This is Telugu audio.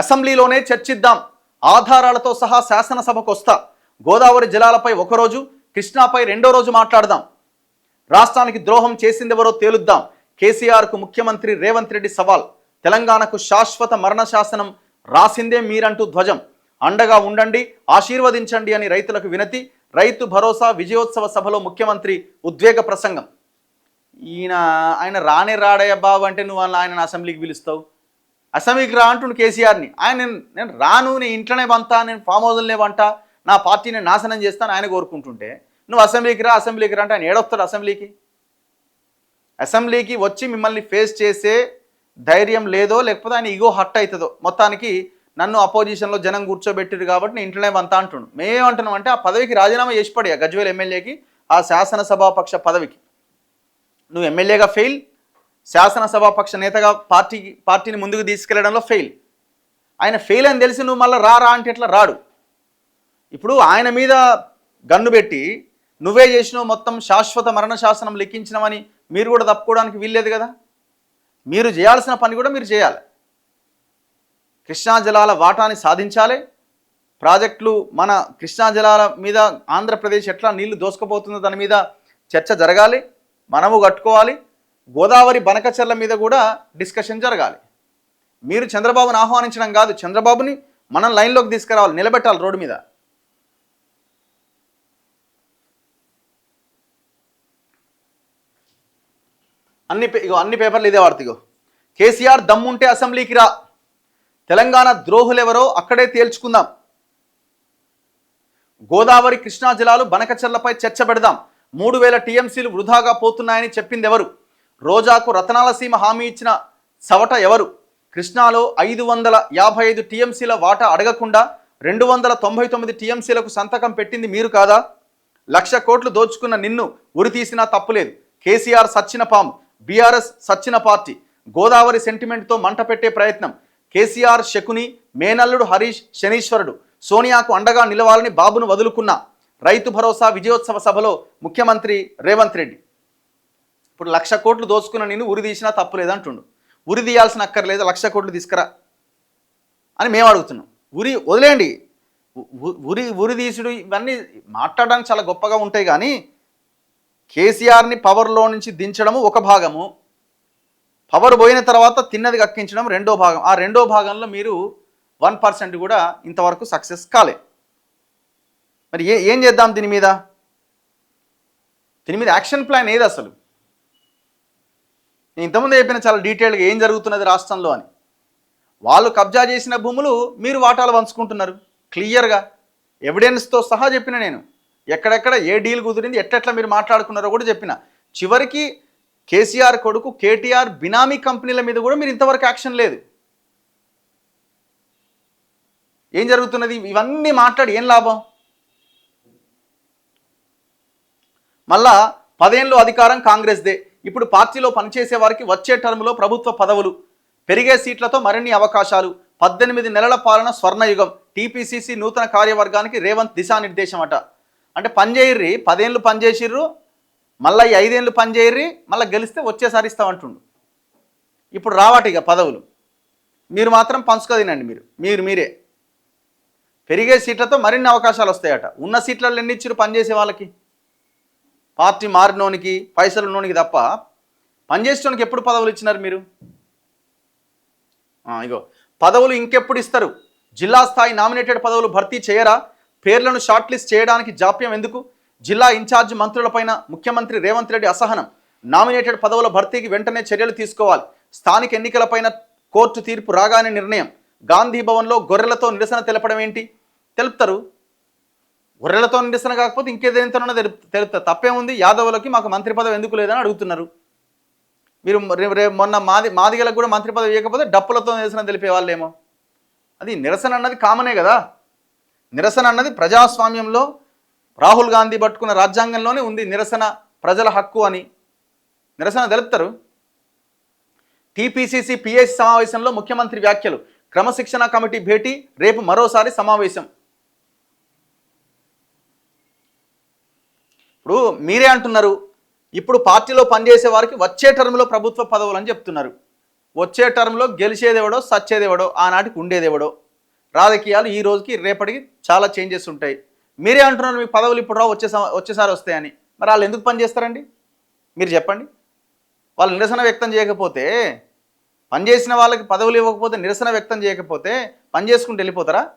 అసెంబ్లీలోనే చర్చిద్దాం, ఆధారాలతో సహా శాసనసభకు వస్తా, గోదావరి జలాలపై ఒకరోజు, కృష్ణాపై రెండో రోజు మాట్లాడదాం, రాష్ట్రానికి ద్రోహం చేసిందెవరో తేలుద్దాం, కేసీఆర్కు ముఖ్యమంత్రి రేవంత్ రెడ్డి సవాల్, తెలంగాణకు శాశ్వత మరణ శాసనం రాసిందే మీరంటూ ధ్వజం, అండగా ఉండండి, ఆశీర్వదించండి అని రైతులకు వినతి, రైతు భరోసా విజయోత్సవ సభలో ముఖ్యమంత్రి ఉద్వేగ ప్రసంగం. ఆయన రానే రాడయ్య బాబు అంటే నువ్వు ఆయన అసెంబ్లీకి పిలుస్తావు, అసెంబ్లీకి రా అంటుండు కేసీఆర్ని. నేను రాను, నీ ఇంట్లోనే వంతా, నేను ఫామ్ హౌస్లోనే వంట, నా పార్టీని నాశనం చేస్తాను ఆయన కోరుకుంటుంటే నువ్వు అసెంబ్లీకి రా అంటే ఆయన ఏడొస్తాడు అసెంబ్లీకి వచ్చి మిమ్మల్ని ఫేస్ చేసే ధైర్యం లేదో, లేకపోతే ఆయన ఈగో హట్ అవుతుందో. మొత్తానికి నన్ను అపోజిషన్లో జనం కూర్చోబెట్టిరు కాబట్టి నేను ఇంట్లోనే వంతా అంటుండు. మేమేమంటున్నాం అంటే ఆ పదవికి రాజీనామా చేసి పడే, గజ్వేల్ ఎమ్మెల్యేకి, ఆ శాసనసభాపక్ష పదవికి. నువ్వు ఎమ్మెల్యేగా ఫెయిల్, శాసనసభాపక్ష నేతగా పార్టీని ముందుకు తీసుకెళ్లడంలో ఫెయిల్. ఆయన ఫెయిల్ అని తెలిసి నువ్వు మళ్ళీ రా అంటే ఎట్లా రాడు. ఇప్పుడు ఆయన మీద గన్ను పెట్టి నువ్వే చేసినావు, మొత్తం శాశ్వత మరణ శాసనం లెక్కించినవని మీరు కూడా తప్పుకోవడానికి వీల్లేదు కదా. మీరు చేయాల్సిన పని కూడా మీరు చేయాలి. కృష్ణా జలాల వాటాని సాధించాలి, ప్రాజెక్టులు మన కృష్ణా జలాల మీద ఆంధ్రప్రదేశ్ ఎట్లా నీళ్లు దోసుకుపోతుందో దాని మీద చర్చ జరగాలి, మనము కట్టుకోవాలి. గోదావరి బనకచెర్ల మీద కూడా డిస్కషన్ జరగాలి. మీరు చంద్రబాబుని ఆహ్వానించడం కాదు, చంద్రబాబుని మనం లైన్లోకి తీసుకురావాలి, నిలబెట్టాలి రోడ్డు మీద. అన్ని పేపర్లు ఇదే వార్తగో. కేసీఆర్ దమ్ముంటే అసెంబ్లీకి రా, తెలంగాణ ద్రోహులెవరో అక్కడే తేల్చుకుందాం, గోదావరి కృష్ణా జలాలు బనకచెర్లపై చర్చ పెడదాం, 3000 టీఎంసీలు వృధాగా పోతున్నాయని చెప్పింది ఎవరు, రోజాకు రతనాల సీమ హామీ ఇచ్చిన సవట ఎవరు, కృష్ణాలో 555 టీఎంసీల వాటా అడగకుండా 299 టీఎంసీలకు సంతకం పెట్టింది మీరు కాదా, 1,00,000 కోట్లు దోచుకున్న నిన్ను ఉరి తీసినా తప్పులేదు, కేసీఆర్ సచ్చిన పాము, బీఆర్ఎస్ సచ్చిన పార్టీ, గోదావరి సెంటిమెంట్తో మంట పెట్టే ప్రయత్నం, కేసీఆర్ శకుని, మేనల్లుడు హరీష్ శనీశ్వరుడు, సోనియాకు అండగా నిలవాలని బాబును వదులుకున్న, రైతు భరోసా విజయోత్సవ సభలో ముఖ్యమంత్రి రేవంత్ రెడ్డి. ఇప్పుడు 1,00,000 కోట్లు దోచుకున్న నిన్ను ఉరి తీసినా తప్పులేదంటుండు. ఉరి తీయాల్సిన అక్కర్లేదు, 1,00,000 కోట్లు తీసుకురా అని మేము అడుగుతున్నాం. వదిలేయండి, ఉరి తీసుడు ఇవన్నీ మాట్లాడడానికి చాలా గొప్పగా ఉంటాయి, కానీ కేసీఆర్ని పవర్లో నుంచి దించడము ఒక భాగము, పవర్ పోయిన తర్వాత తిన్నది కక్కించడం రెండో భాగం. ఆ రెండో భాగంలో మీరు 1% కూడా ఇంతవరకు సక్సెస్ కాలే. మరి ఏం చేద్దాం దీని మీద యాక్షన్ ప్లాన్ ఏది అసలు? నేను ఇంతకుముందు చెప్పిన చాలా డీటెయిల్గా ఏం జరుగుతున్నది రాష్ట్రంలో అని. వాళ్ళు కబ్జా చేసిన భూములు మీరు వాటాలు పంచుకుంటున్నారు, క్లియర్గా ఎవిడెన్స్తో సహా చెప్పిన నేను. ఎక్కడెక్కడ ఏ డీల్ కుదిరింది, ఎట్లా మీరు మాట్లాడుకున్నారో కూడా చెప్పిన. చివరికి కేసీఆర్ కొడుకు కేటీఆర్ బినామీ కంపెనీల మీద కూడా మీరు ఇంతవరకు యాక్షన్ లేదు. ఏం జరుగుతున్నది? ఇవన్నీ మాట్లాడి ఏం లాభం? మళ్ళా 10 ఏళ్ళు అధికారం కాంగ్రెస్దే. ఇప్పుడు పార్టీలో పనిచేసే వారికి వచ్చే టర్మ్లో ప్రభుత్వ పదవులు, పెరిగే సీట్లతో మరిన్ని అవకాశాలు, 18 నెలల పాలన స్వర్ణయుగం, టీపీసీసీ నూతన కార్యవర్గానికి రేవంత్ దిశానిర్దేశం అట. అంటే పనిచేయర్రి, 10 ఏళ్ళు పనిచేసిర్రు, మళ్ళీ 5 ఏళ్ళు పనిచేయర్రి, మళ్ళీ గెలిస్తే వచ్చేసారి ఇస్తామంటుండు. ఇప్పుడు రావట ఇక పదవులు, మీరు మాత్రం పంచుకోదినండి. మీరే పెరిగే సీట్లతో మరిన్ని అవకాశాలు వస్తాయట. ఉన్న సీట్లలో ఎన్ని ఇచ్చారు పనిచేసే వాళ్ళకి? పార్టీ మారినోనికి, పైసలు ఉన్నోనికి తప్ప పనిచేసేటోనికి ఎప్పుడు పదవులు ఇచ్చినారు మీరు? ఇగో పదవులు ఇంకెప్పుడు ఇస్తారు? జిల్లా స్థాయి నామినేటెడ్ పదవులు భర్తీ చేయరా? పేర్లను షార్ట్ లిస్ట్ చేయడానికి జాప్యం ఎందుకు? జిల్లా ఇన్ఛార్జ్ మంత్రులపైన ముఖ్యమంత్రి రేవంత్ రెడ్డి అసహనం. నామినేటెడ్ పదవుల భర్తీకి వెంటనే చర్యలు తీసుకోవాలి. స్థానిక ఎన్నికలపైన కోర్టు తీర్పు రాగానే నిర్ణయం. గాంధీ భవన్లో గొర్రెలతో నిరసన తెలపడం ఏంటి? తెలుపుతారు. గొర్రెలతో నిరసన కాకపోతే ఇంకేదైనా తెలుపుతారు. తప్పేముంది? యాదవులకి మాకు మంత్రి పదవి ఎందుకు లేదని అడుగుతున్నారు. మీరు మొన్న మాదిగలకు కూడా మంత్రి పదవి ఇవ్వకపోతే డప్పులతో నిరసన తెలిపే వాళ్ళేమో. అది నిరసన అన్నది కామనే కదా. నిరసన అన్నది ప్రజాస్వామ్యంలో రాహుల్ గాంధీ పట్టుకున్న రాజ్యాంగంలోనే ఉంది నిరసన ప్రజల హక్కు అని. నిరసన తెలుపుతారు. టీపీసీసీ పిఎస్ సమావేశంలో ముఖ్యమంత్రి వ్యాఖ్యలు. క్రమశిక్షణ కమిటీ భేటీ, రేపు మరోసారి సమావేశం. ఇప్పుడు మీరే అంటున్నారు, ఇప్పుడు పార్టీలో పనిచేసే వారికి వచ్చే టర్మ్లో ప్రభుత్వ పదవులు అని చెప్తున్నారు. వచ్చే టర్మ్లో గెలిచేదేవడో సచ్చేదేవడో ఆనాటికి ఉండేదేవడో. రాజకీయాలు ఈ రోజుకి రేపటికి చాలా చేంజెస్ ఉంటాయి. మీరే అంటున్నారు మీ పదవులు ఇప్పుడు రావు వచ్చేసారి వస్తాయని. మరి వాళ్ళు ఎందుకు పని చేస్తారండి మీరు చెప్పండి. వాళ్ళు నిరసన వ్యక్తం చేయకపోతే, పనిచేసిన వాళ్ళకి పదవులు ఇవ్వకపోతే, నిరసన వ్యక్తం చేయకపోతే పని చేసుకుంటూ వెళ్ళిపోతారా?